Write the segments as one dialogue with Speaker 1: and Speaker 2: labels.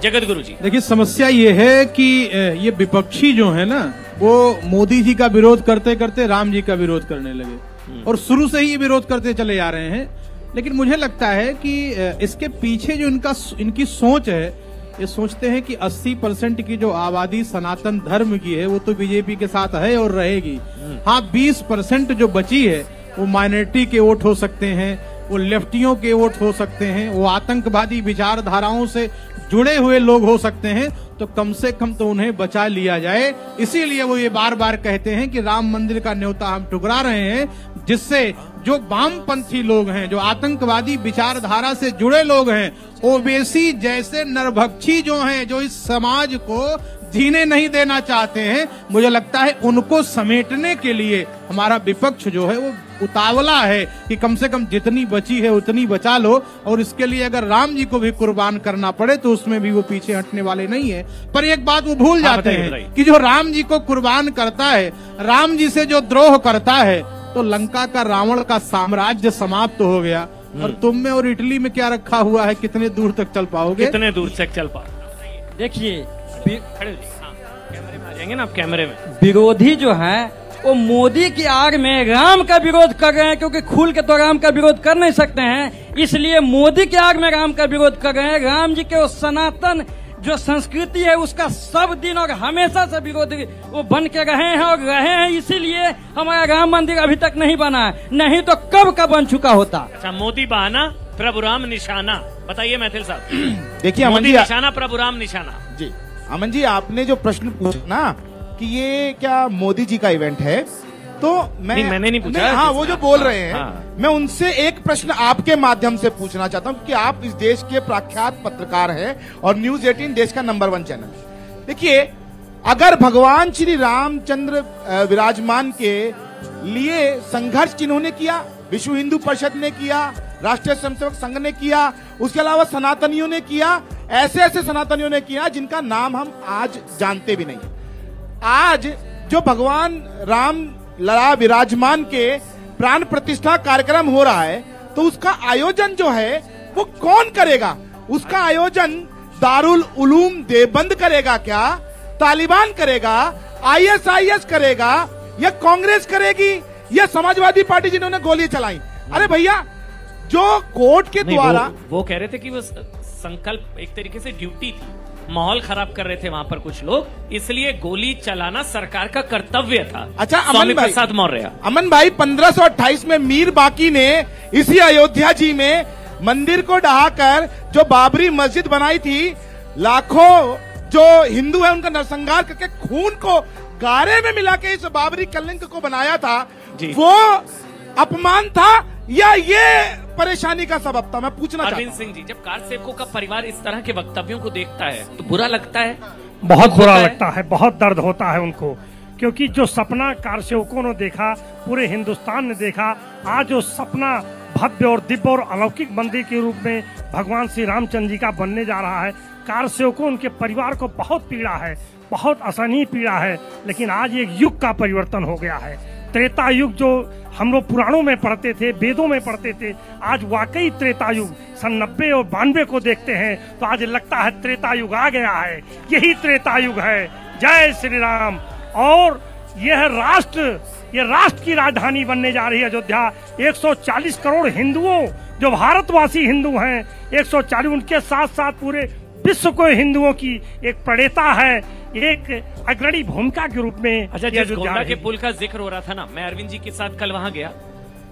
Speaker 1: जगत गुरु जी।
Speaker 2: देखिए, समस्या ये है कि ये विपक्षी जो है ना, वो मोदी जी का विरोध करते करते राम जी का विरोध करने लगे और शुरू से ही विरोध करते चले जा रहे हैं। लेकिन मुझे लगता है कि इसके पीछे जो इनकी सोच है, ये सोचते हैं कि 80% की जो आबादी सनातन धर्म की है वो तो बीजेपी के साथ है और रहेगी। हाँ, 20% जो बची है वो माइनॉरिटी के वोट हो सकते हैं, वो लेफ्टियों के वोट हो सकते हैं, वो आतंकवादी विचारधाराओं से जुड़े हुए लोग हो सकते हैं। तो कम से कम तो उन्हें बचा लिया जाए। इसीलिए वो ये बार बार कहते हैं कि राम मंदिर का न्योता हम ठुकरा रहे हैं, जिससे जो वामपंथी लोग हैं, जो आतंकवादी विचारधारा से जुड़े लोग हैं, ओबीसी जैसे नरभक्षी जो हैं, जो इस समाज को जीने नहीं देना चाहते हैं, मुझे लगता है उनको समेटने के लिए हमारा विपक्ष जो है वो उतावला है कि कम से कम जितनी बची है उतनी बचा लो। और इसके लिए अगर राम जी को भी कुर्बान करना पड़े तो उसमें भी वो पीछे हटने वाले नहीं है। पर एक बात वो भूल जाते हैं कि जो राम जी को कुर्बान करता है, राम जी से जो द्रोह करता है, तो लंका का रावण का साम्राज्य समाप्त हो गया। और तुम में और इटली में क्या रखा हुआ है, कितने दूर तक चल पाओगे?
Speaker 1: कितने दूर तक चल पाओगे?
Speaker 3: देखिए,
Speaker 1: कैमरे में आ जाएंगे ना आप, कैमरे में।
Speaker 3: विरोधी जो है वो मोदी की आड़ में राम का विरोध कर रहे हैं, क्योंकि खुल के तो राम का विरोध कर नहीं सकते हैं, इसलिए मोदी की आड़ में राम का विरोध कर रहे हैं। राम जी के वो सनातन जो संस्कृति है उसका सब दिन और हमेशा से विरोधी वो बन के रहे हैं और रहे हैं, इसीलिए हमारा राम मंदिर अभी तक नहीं बना है, नहीं तो कब का बन चुका होता।
Speaker 1: अच्छा, मोदी बहाना प्रभु राम निशाना, बताइए मैथिल साहब।
Speaker 4: देखिए अमन
Speaker 1: मोदी
Speaker 4: जी,
Speaker 1: निशाना प्रभु राम निशाना।
Speaker 4: जी अमन जी, आपने जो प्रश्न पूछा ना कि ये क्या मोदी जी का इवेंट है, तो
Speaker 1: मैंने नहीं पूछा।
Speaker 4: हाँ, वो जो बोल रहे हैं,
Speaker 1: हाँ।
Speaker 4: मैं उनसे एक प्रश्न आपके माध्यम से पूछना चाहता हूँ कि आप इस देश के प्रख्यात पत्रकार हैं और न्यूज 18 देश का नंबर 1 चैनल। देखिए, अगर भगवान श्री रामचंद्र विराजमान के लिए संघर्ष जिन्होंने किया, विश्व हिंदू परिषद ने किया, राष्ट्रीय स्वयंसेवक संघ ने किया, उसके अलावा सनातनियों ने किया, ऐसे ऐसे सनातनियों ने किया जिनका नाम हम आज जानते भी नहीं। आज जो भगवान राम लला विराजमान के प्राण प्रतिष्ठा कार्यक्रम हो रहा है, तो उसका आयोजन जो है वो कौन करेगा? उसका आयोजन दारुल उलूम देवबंद करेगा क्या? तालिबान करेगा? ISIS करेगा? या कांग्रेस करेगी? या समाजवादी पार्टी जिन्होंने गोली चलाई? अरे भैया, जो कोर्ट के द्वारा
Speaker 1: वो कह रहे थे कि वो संकल्प एक तरीके से ड्यूटी थी, माहौल खराब कर रहे थे वहां पर कुछ लोग, इसलिए गोली चलाना सरकार का कर्तव्य था।
Speaker 4: अच्छा,
Speaker 1: स्वामी प्रसाद मौर्य।
Speaker 4: अमन भाई, 1528 में मीर बाकी ने इसी अयोध्या जी में मंदिर को ढहाकर जो बाबरी मस्जिद बनाई थी, लाखों जो हिंदू है उनका नरसंहार करके खून को गारे में मिला के इस बाबरी कलंक को बनाया था, वो अपमान था या ये परेशानी का सबब था? मैं पूछना चाहता हूं।
Speaker 1: अरविंद सिंह जी, जब कार सेवकों का परिवार इस तरह के वक्तव्यों को देखता है तो बुरा लगता है?
Speaker 5: बहुत बुरा लगता है, बहुत दर्द होता है उनको, क्योंकि जो सपना कार सेवकों ने देखा, पूरे हिंदुस्तान ने देखा, आज जो सपना भव्य और दिव्य और अलौकिक मंदिर के रूप में भगवान श्री रामचंद्र जी का बनने जा रहा है, कार सेवकों उनके परिवार को बहुत पीड़ा है, बहुत असहनीय पीड़ा है। लेकिन आज एक युग का परिवर्तन हो गया है। त्रेता युग जो हम लोग पुराणों में पढ़ते थे, वेदों में पढ़ते थे, आज वाकई त्रेता युग सन 90 और 92 को देखते हैं तो आज लगता है त्रेता युग आ गया है। यही त्रेता युग है। जय श्री राम। और यह राष्ट्र की राजधानी बनने जा रही है अयोध्या। 140 करोड़ हिंदुओं जो भारतवासी हिंदू हैं, 140, उनके साथ साथ पूरे विश्व को हिंदुओं की एक प्रणेता है, एक अग्रणी भूमिका के रूप में।
Speaker 1: अच्छा, जिस गोंडा के पुल का जिक्र हो रहा था ना, मैं अरविंद जी के साथ कल वहां गया।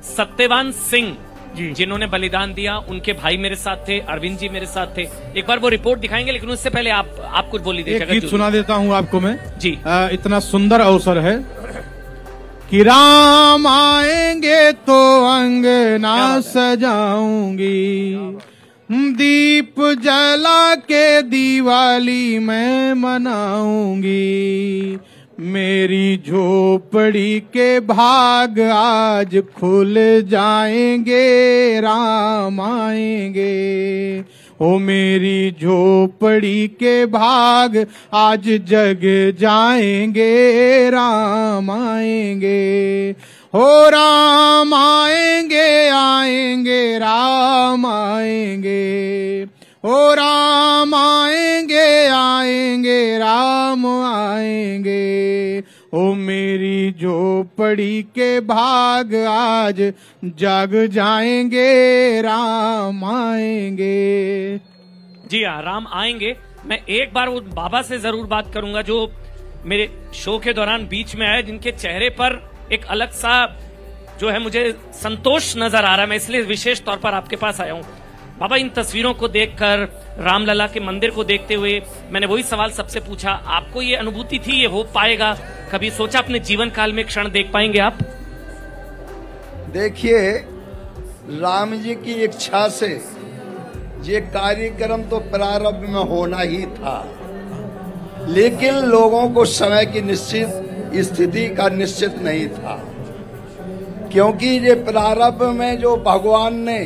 Speaker 1: सत्यवान सिंह जिन्होंने बलिदान दिया, उनके भाई मेरे साथ थे, अरविंद जी मेरे साथ थे। एक बार वो रिपोर्ट दिखाएंगे, लेकिन उससे पहले आप कुछ बोल लीजिए।
Speaker 2: गीत सुना देता हूँ आपको मैं
Speaker 1: जी।
Speaker 2: इतना सुंदर अवसर है कि राम आएंगे तो अंगना सजाऊंगी, दीप जला के दिवाली मैं मनाऊंगी, मेरी झोपड़ी के भाग आज खुल जाएंगे, राम आएंगे। ओ मेरी झोपड़ी के भाग आज जग जाएंगे, राम आएंगे। हो राम आएंगे, आएंगे, राम आएंगे। ओ राम आएंगे आएंगे राम आएंगे, ओ मेरी झोपड़ी के भाग आज जाग जाएंगे, राम आएंगे।
Speaker 1: जी हाँ, राम आएंगे। मैं एक बार वो बाबा से जरूर बात करूंगा जो मेरे शो के दौरान बीच में आए, जिनके चेहरे पर एक अलग सा जो है मुझे संतोष नजर आ रहा है। मैं इसलिए विशेष तौर पर आपके पास आया हूँ। बाबा, इन तस्वीरों को देखकर, रामलला के मंदिर को देखते हुए मैंने वही सवाल सबसे पूछा, आपको ये अनुभूति थी ये हो पाएगा? कभी सोचा अपने जीवन काल में क्षण देख पाएंगे आप?
Speaker 6: देखिए, राम जी की इच्छा से ये कार्यक्रम तो प्रारंभ में होना ही था, लेकिन लोगों को समय की निश्चित स्थिति का निश्चित नहीं था, क्योंकि ये प्रारंभ में जो भगवान ने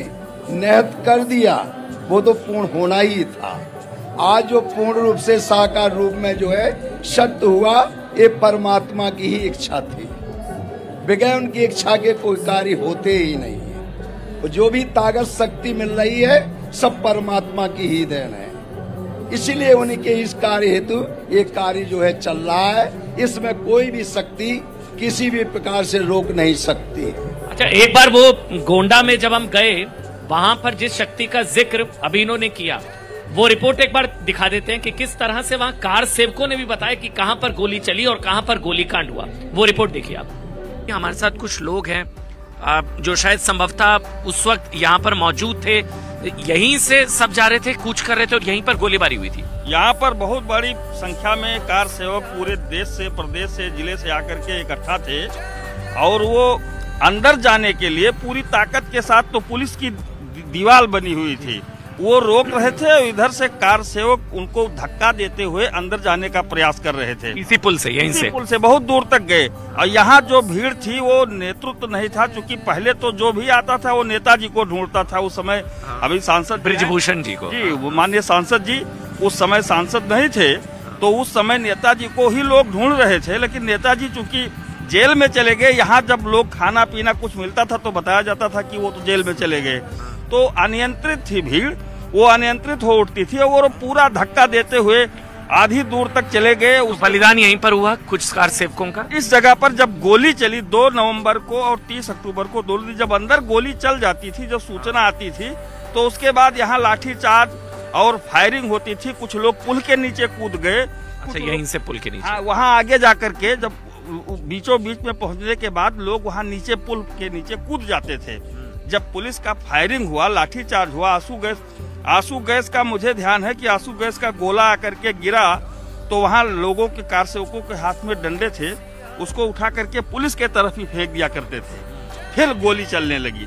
Speaker 6: नियत कर दिया वो तो पूर्ण होना ही था। आज जो पूर्ण रूप से साकार रूप में जो है सत्य हुआ, ये परमात्मा की ही इच्छा थी। बगैर उनकी इच्छा के कोई कार्य होते ही नहीं है। जो भी ताकत शक्ति मिल रही है सब परमात्मा की ही देन है, इसीलिए उनके इस कार्य हेतु ये कार्य जो है चल रहा है। इसमें कोई भी शक्ति किसी भी प्रकार से रोक नहीं सकती।
Speaker 1: अच्छा, एक बार वो गोंडा में जब हम गए, वहां पर जिस शक्ति का जिक्र अभी इन्होंने किया, वो रिपोर्ट एक बार दिखा देते हैं कि किस तरह से वहां कार सेवकों ने भी बताया कि कहां पर गोली चली और कहां पर गोली कांड हुआ। वो रिपोर्ट देखिए आप। हमारे साथ कुछ लोग हैं जो शायद संभवतः उस वक्त यहाँ पर मौजूद थे, यहीं से सब जा रहे थे, कूच कर रहे थे और यहीं पर गोलीबारी हुई थी।
Speaker 7: यहाँ पर बहुत बड़ी संख्या में कार सेवक पूरे देश से, प्रदेश से, जिले से आकर के इकट्ठा थे और वो अंदर जाने के लिए पूरी ताकत के साथ, तो पुलिस की दीवार बनी हुई थी, वो रोक रहे थे और इधर से कार सेवक उनको धक्का देते हुए अंदर जाने का प्रयास कर रहे थे।
Speaker 1: इसी पुल से, यहीं से
Speaker 7: पुल से बहुत दूर तक गए। और यहाँ जो भीड़ थी वो नेतृत्व नहीं था, क्योंकि पहले तो जो भी आता था वो नेताजी को ढूंढता था। उस समय अभी सांसद
Speaker 1: बृजभूषण जी को,
Speaker 7: जी वो माननीय सांसद जी उस समय सांसद नहीं थे, तो उस समय नेताजी को ही लोग ढूंढ रहे थे। लेकिन नेताजी चूंकि जेल में चले गए, यहाँ जब लोग खाना पीना कुछ मिलता था तो बताया जाता था कि वो तो जेल में चले गए, तो अनियंत्रित थी भीड़, वो अनियंत्रित हो उठती थी और वो पूरा धक्का देते हुए आधी दूर तक चले गए। उस
Speaker 1: बलिदान यहीं पर हुआ कुछ कार सेवकों का।
Speaker 7: इस जगह पर जब गोली चली 2 नवंबर को और 30 अक्टूबर को, 2 दिन जब अंदर गोली चल जाती थी, जब सूचना आती थी, तो उसके बाद यहाँ लाठीचार्ज और फायरिंग होती थी। कुछ लोग पुल के नीचे कूद गए।
Speaker 1: अच्छा, यहीं से पुल के नीचे?
Speaker 7: हाँ, वहाँ आगे जाकर के जब बीचों बीच में पहुंचने के बाद लोग वहाँ नीचे पुल के नीचे कूद जाते थे। जब पुलिस का फायरिंग हुआ, लाठीचार्ज हुआ, आंसू गैस का मुझे ध्यान है कि आंसू गैस का गोला आकर के गिरा, तो वहाँ लोगों के, कार सेवकों के हाथ में डंडे थे, उसको उठा करके पुलिस के तरफ ही फेंक दिया करते थे। फिर गोली चलने लगी।